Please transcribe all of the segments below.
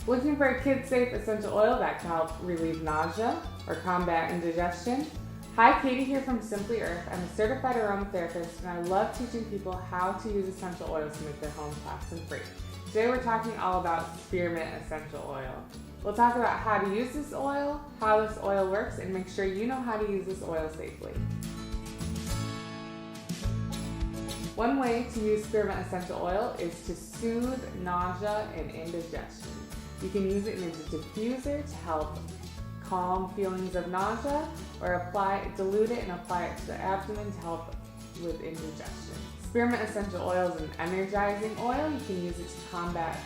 Looking for a kid-safe essential oil that can help relieve nausea or combat indigestion? Hi, Katie here from Simply Earth. I'm a certified aromatherapist and I love teaching people how to use essential oils to make their home toxin-free. Today we're talking all about Spearmint Essential Oil. We'll talk about how to use this oil, how this oil works, and make sure you know how to use this oil safely. One way to use Spearmint Essential Oil is to soothe nausea and indigestion. You can use it in a diffuser to help calm feelings of nausea, or dilute it and apply it to the abdomen to help with indigestion. Spearmint Essential Oil is an energizing oil. You can use it to combat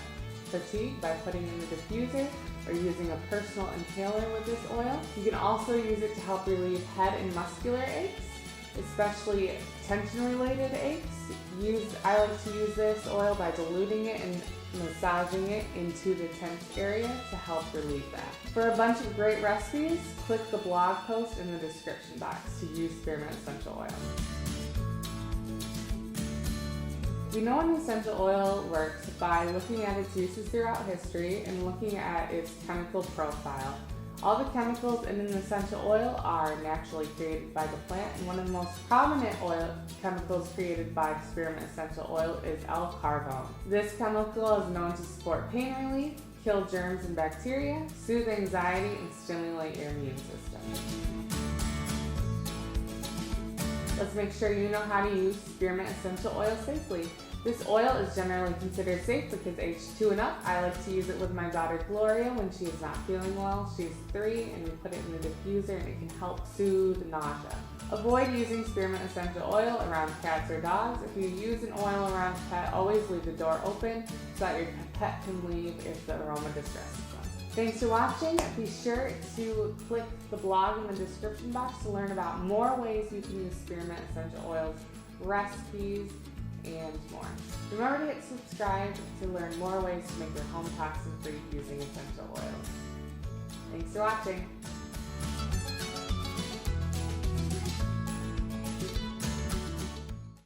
fatigue by putting it in the diffuser or using a personal inhaler with this oil. You can also use it to help relieve head and muscular aches, especially tension-related aches. I like to use this oil by diluting it and massaging it into the tense area to help relieve that. For a bunch of great recipes, click the blog post in the description box to use Spearmint Essential Oil. We know an essential oil works by looking at its uses throughout history and looking at its chemical profile. All the chemicals in an essential oil are naturally created by the plant, and one of the most prominent chemicals created by Spearmint Essential Oil is L-carvone. This chemical is known to support pain relief, kill germs and bacteria, soothe anxiety, and stimulate your immune system. Let's make sure you know how to use Spearmint Essential Oil safely. This oil is generally considered safe because age 2 and up. I like to use it with my daughter Gloria when she is not feeling well. She's 3, and we put it in the diffuser and it can help soothe nausea. Avoid using Spearmint Essential Oil around cats or dogs. If you use an oil around a pet, always leave the door open so that your pet can leave if the aroma distresses them. Thanks for watching. Be sure to click the blog in the description box to learn about more ways you can use Spearmint Essential Oils, recipes, and more. Remember to hit subscribe to learn more ways to make your home toxin-free using essential oils. Thanks for watching.